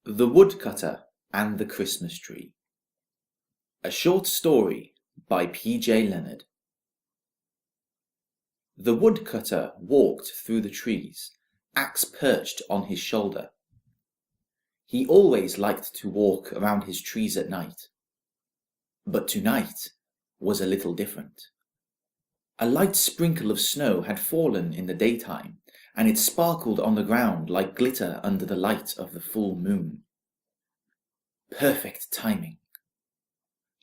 The Woodcutter and the Christmas Tree. A short story by PJ Leonard. The woodcutter walked through the trees, axe perched on his shoulder. He always liked to walk around his trees at night. But tonight was a little different. A light sprinkle of snow had fallen in the daytime, and it sparkled on the ground like glitter under the light of the full moon. Perfect timing.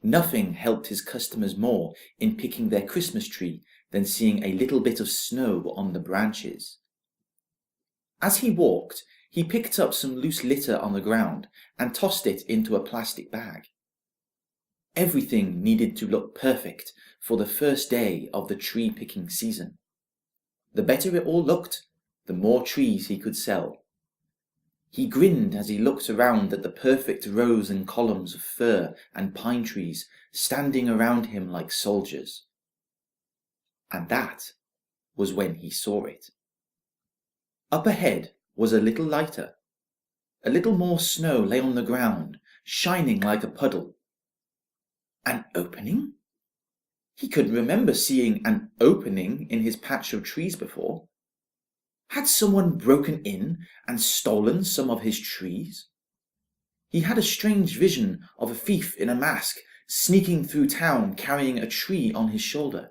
Nothing helped his customers more in picking their Christmas tree than seeing a little bit of snow on the branches. As he walked, he picked up some loose litter on the ground and tossed it into a plastic bag. Everything needed to look perfect for the first day of the tree-picking season. The better it all looked, the more trees he could sell. He grinned as he looked around at the perfect rows and columns of fir and pine trees standing around him like soldiers. And that was when he saw it. Up ahead was a little lighter. A little more snow lay on the ground, shining like a puddle. An opening? He couldn't remember seeing an opening in his patch of trees before. Had someone broken in and stolen some of his trees? He had a strange vision of a thief in a mask sneaking through town carrying a tree on his shoulder.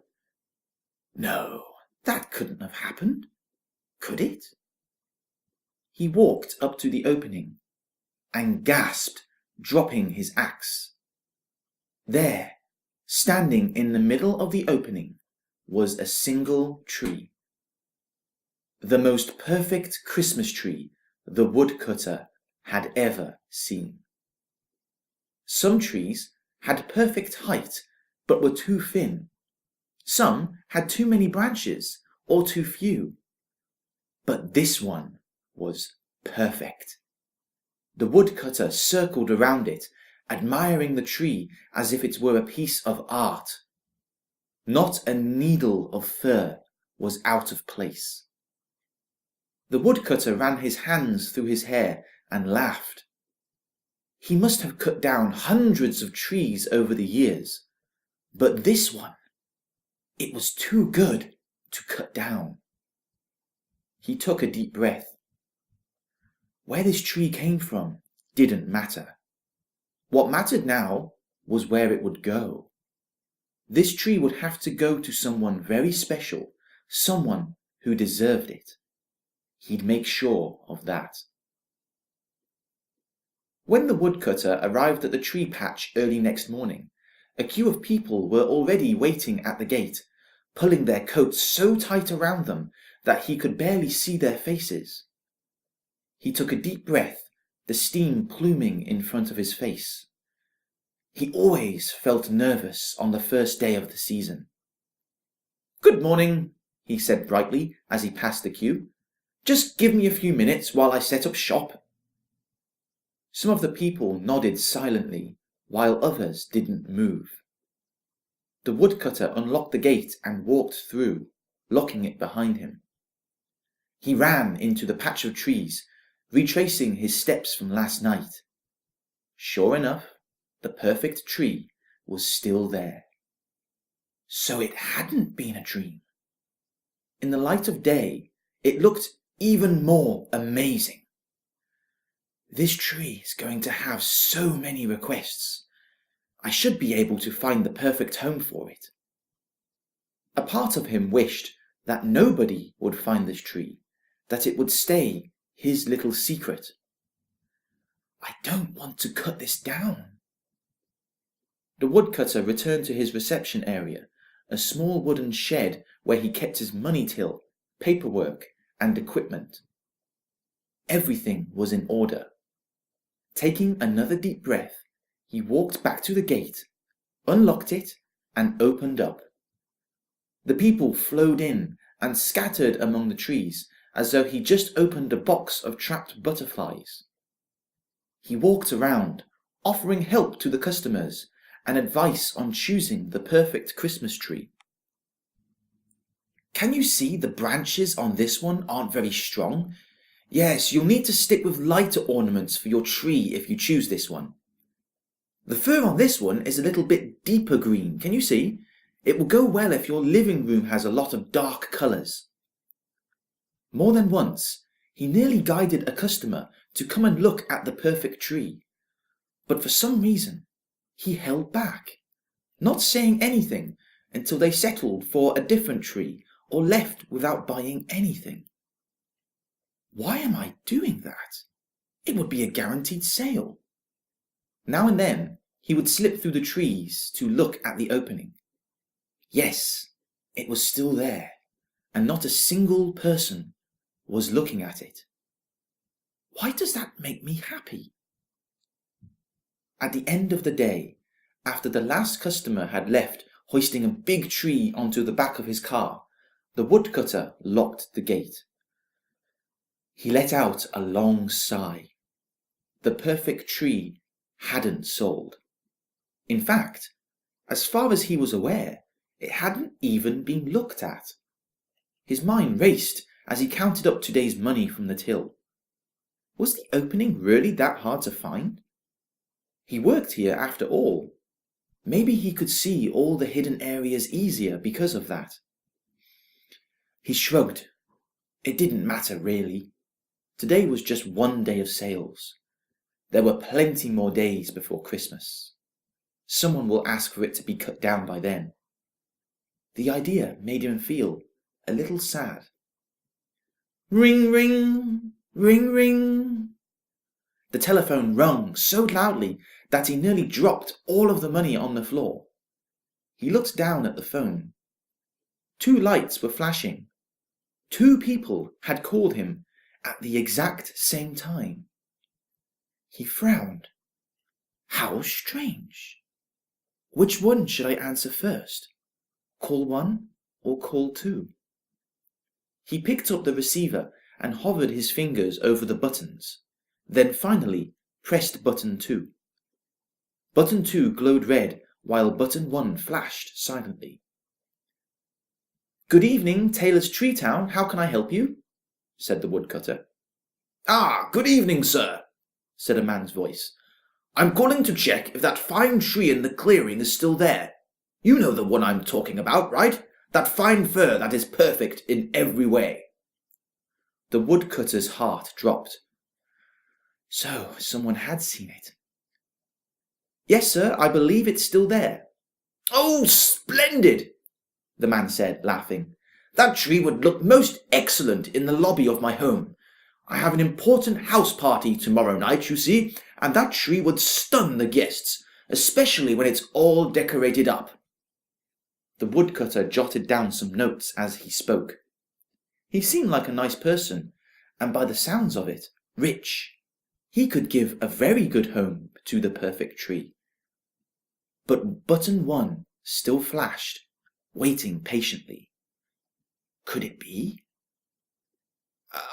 No, that couldn't have happened, could it? He walked up to the opening and gasped, dropping his axe. There, standing in the middle of the opening, was a single tree. The most perfect Christmas tree the woodcutter had ever seen. Some trees had perfect height but were too thin. Some had too many branches or too few. But this one was perfect. The woodcutter circled around it, admiring the tree as if it were a piece of art. Not a needle of fir was out of place. The woodcutter ran his hands through his hair and laughed. He must have cut down hundreds of trees over the years, but this one, it was too good to cut down. He took a deep breath. Where this tree came from didn't matter. What mattered now was where it would go. This tree would have to go to someone very special, someone who deserved it. He'd make sure of that. When the woodcutter arrived at the tree patch early next morning, a queue of people were already waiting at the gate, pulling their coats so tight around them that he could barely see their faces. He took a deep breath, the steam pluming in front of his face. He always felt nervous on the first day of the season. "Good morning," he said brightly as he passed the queue. "Just give me a few minutes while I set up shop." Some of the people nodded silently, while others didn't move. The woodcutter unlocked the gate and walked through, locking it behind him. He ran into the patch of trees, retracing his steps from last night. Sure enough, the perfect tree was still there. So it hadn't been a dream. In the light of day, it looked even more amazing. This tree is going to have so many requests. I should be able to find the perfect home for it. A part of him wished that nobody would find this tree, that it would stay his little secret. I don't want to cut this down. The woodcutter returned to his reception area, a small wooden shed where he kept his money till, paperwork, and equipment. Everything was in order. Taking another deep breath, he walked back to the gate, unlocked it, and opened up. The people flowed in and scattered among the trees as though he just opened a box of trapped butterflies. He walked around, offering help to the customers and advice on choosing the perfect Christmas tree. "Can you see the branches on this one aren't very strong? Yes, you'll need to stick with lighter ornaments for your tree if you choose this one. The fur on this one is a little bit deeper green, can you see? It will go well if your living room has a lot of dark colours. More than once, he nearly guided a customer to come and look at the perfect tree, but for some reason, he held back, not saying anything until they settled for a different tree or left without buying anything. Why am I doing that? It would be a guaranteed sale. Now and then, he would slip through the trees to look at the opening. Yes, it was still there, and not a single person was looking at it. Why does that make me happy? At the end of the day, after the last customer had left hoisting a big tree onto the back of his car, the woodcutter locked the gate. He let out a long sigh. The perfect tree hadn't sold. In fact, as far as he was aware, it hadn't even been looked at. His mind raced as he counted up today's money from the till. Was the opening really that hard to find? He worked here after all. Maybe he could see all the hidden areas easier because of that. He shrugged. It didn't matter really. Today was just one day of sales. There were plenty more days before Christmas. Someone will ask for it to be cut down by then. The idea made him feel a little sad. Ring, ring, ring, ring. The telephone rung so loudly that he nearly dropped all of the money on the floor. He looked down at the phone. 2 lights were flashing. 2 people had called him at the exact same time. He frowned. How strange. Which one should I answer first? Call 1 or call 2? He picked up the receiver and hovered his fingers over the buttons, then finally pressed button 2. Button 2 glowed red while button 1 flashed silently. Good evening, Taylor's Tree Town. How can I help you? Said the woodcutter. Ah, good evening, sir, said a man's voice. I'm calling to check if that fine tree in the clearing is still there. You know the one I'm talking about, right? That fine fir that is perfect in every way. The woodcutter's heart dropped. So, someone had seen it. Yes, sir, I believe it's still there. Oh, splendid, the man said, laughing. That tree would look most excellent in the lobby of my home. I have an important house party tomorrow night, you see, and that tree would stun the guests, especially when it's all decorated up. The woodcutter jotted down some notes as he spoke. He seemed like a nice person, and by the sounds of it, rich. He could give a very good home to the perfect tree. But button 1 still flashed, waiting patiently. Could it be?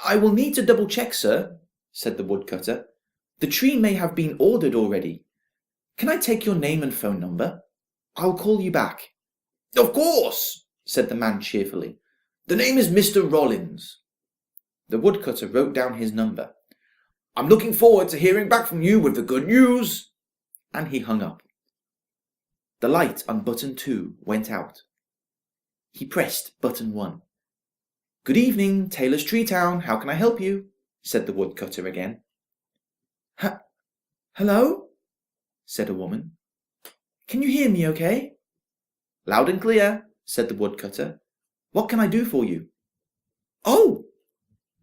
I will need to double check, sir, said the woodcutter. The tree may have been ordered already. Can I take your name and phone number? I'll call you back. Of course, said the man cheerfully. The name is Mr. Rollins. The woodcutter wrote down his number. I'm looking forward to hearing back from you with the good news. And he hung up. The light on button 2 went out. He pressed button 1. Good evening, Taylor's Tree Town. How can I help you? Said the woodcutter again. Hello? Said a woman. Can you hear me okay? Loud and clear, said the woodcutter. What can I do for you? Oh!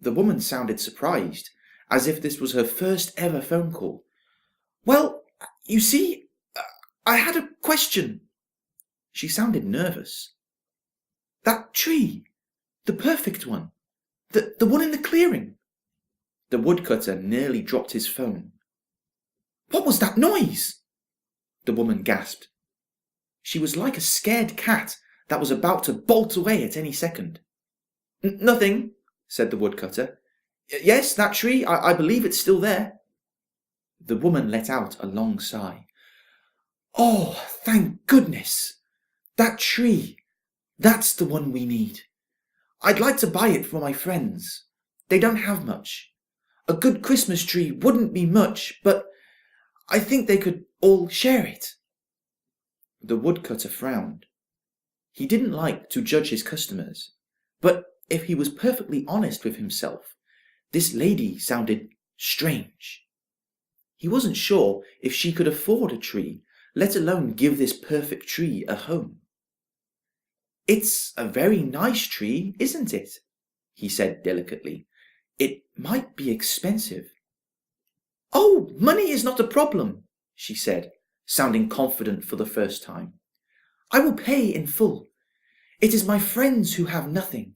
The woman sounded surprised, as if this was her first ever phone call. Well, you see, I had a question. She sounded nervous. That tree, the perfect one, the one in the clearing. The woodcutter nearly dropped his phone. What was that noise? The woman gasped. She was like a scared cat that was about to bolt away at any second. Nothing, said the woodcutter. Yes, that tree, I believe it's still there. The woman let out a long sigh. Oh, thank goodness! That tree, that's the one we need. I'd like to buy it for my friends. They don't have much. A good Christmas tree wouldn't be much, but I think they could all share it." The woodcutter frowned. He didn't like to judge his customers, but if he was perfectly honest with himself, this lady sounded strange. He wasn't sure if she could afford a tree, let alone give this perfect tree a home. "It's a very nice tree, isn't it?" he said delicately. "It might be expensive." "Oh, money is not a problem," she said, sounding confident for the first time. "I will pay in full. It is my friends who have nothing."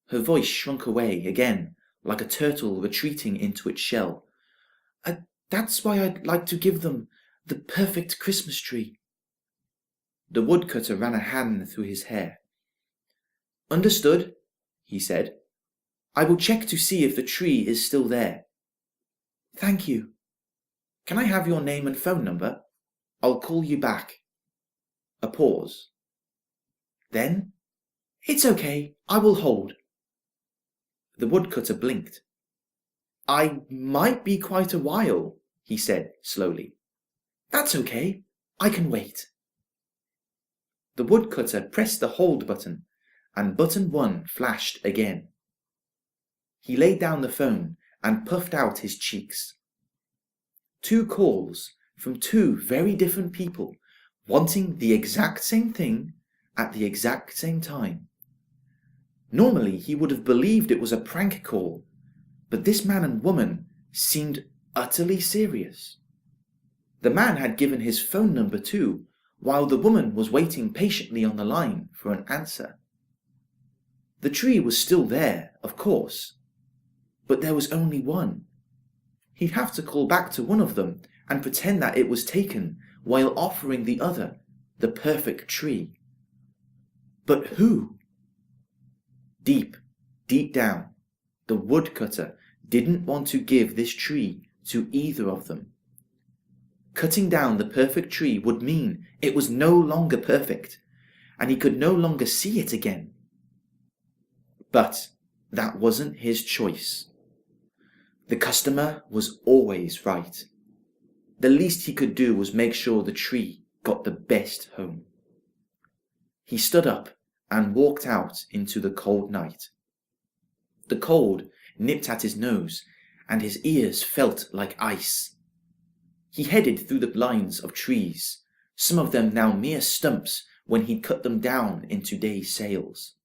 Her voice shrunk away again, like a turtle retreating into its shell. That's why I'd like to give them the perfect Christmas tree." The woodcutter ran a hand through his hair. "Understood," he said. "I will check to see if the tree is still there." "Thank you. Can I have your name and phone number? I'll call you back." A pause. Then, "It's okay, I will hold." The woodcutter blinked. "I might be quite a while," he said slowly. "That's okay, I can wait." The woodcutter pressed the hold button, and button 1 flashed again. He laid down the phone and puffed out his cheeks. 2 calls from 2 very different people, wanting the exact same thing at the exact same time. Normally he would have believed it was a prank call, but this man and woman seemed utterly serious. The man had given his phone number too, while the woman was waiting patiently on the line for an answer. The tree was still there, of course, but there was only one. He'd have to call back to one of them and pretend that it was taken while offering the other the perfect tree. But who? Deep down, the woodcutter didn't want to give this tree to either of them. Cutting down the perfect tree would mean it was no longer perfect, and he could no longer see it again. But that wasn't his choice. The customer was always right. The least he could do was make sure the tree got the best home. He stood up and walked out into the cold night. The cold nipped at his nose, and his ears felt like ice. He headed through the lines of trees, some of them now mere stumps when he'd cut them down in today's sales.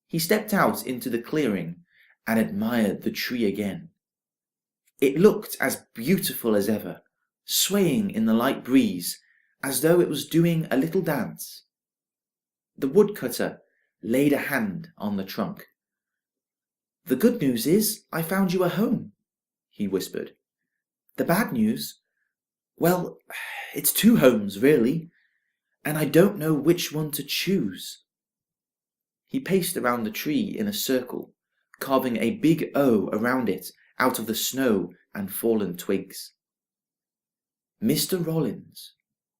He stepped out into the clearing and admired the tree again. It looked as beautiful as ever, swaying in the light breeze as though it was doing a little dance. The woodcutter laid a hand on the trunk. "The good news is I found you a home," he whispered. "The bad news? Well, it's 2 homes, really, and I don't know which one to choose." He paced around the tree in a circle, carving a big O around it out of the snow and fallen twigs. Mr. Rollins.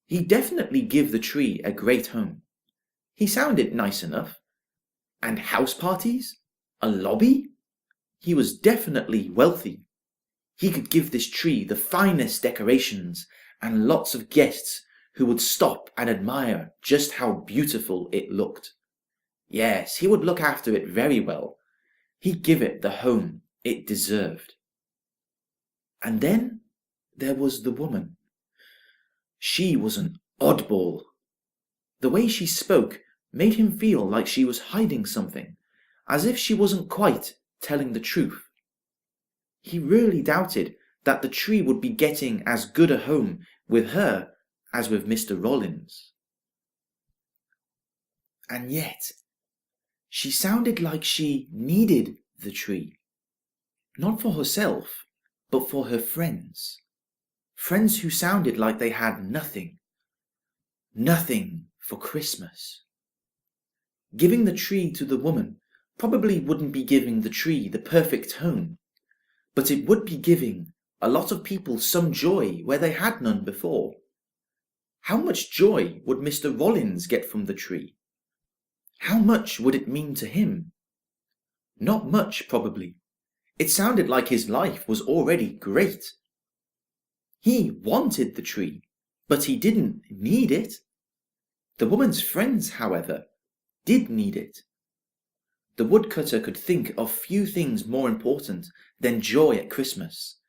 He'd definitely give the tree a great home. He sounded nice enough. And house parties? A lobby? He was definitely wealthy. He could give this tree the finest decorations and lots of guests who would stop and admire just how beautiful it looked. Yes, he would look after it very well. He'd give it the home it deserved. And then there was the woman. She was an oddball. The way she spoke made him feel like she was hiding something, as if she wasn't quite telling the truth. He really doubted that the tree would be getting as good a home with her as with Mr. Rollins. And yet, she sounded like she needed the tree. Not for herself, but for her friends. Friends who sounded like they had nothing. Nothing for Christmas. Giving the tree to the woman probably wouldn't be giving the tree the perfect home, but it would be giving a lot of people some joy where they had none before. How much joy would Mr. Rollins get from the tree? How much would it mean to him? Not much, probably. It sounded like his life was already great. He wanted the tree, but he didn't need it. The woman's friends, however, did need it. The woodcutter could think of few things more important than joy at Christmas.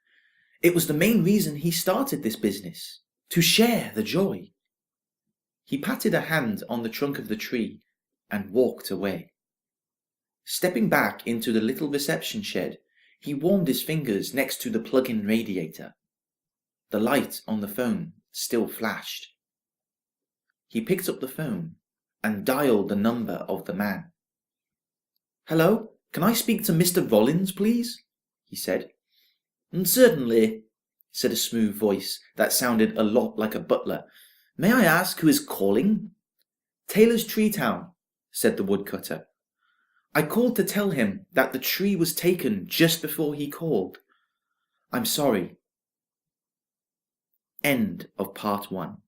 It was the main reason he started this business, to share the joy. He patted a hand on the trunk of the tree and walked away. Stepping back into the little reception shed, he warmed his fingers next to the plug-in radiator. The light on the phone still flashed. He picked up the phone and dialed the number of the man. "Hello, can I speak to Mr. Rollins, please?" he said. "Certainly," said a smooth voice that sounded a lot like a butler. "May I ask who is calling?" "Taylor's Tree Town," said the woodcutter. "I called to tell him that the tree was taken just before he called. I'm sorry." End of part 1.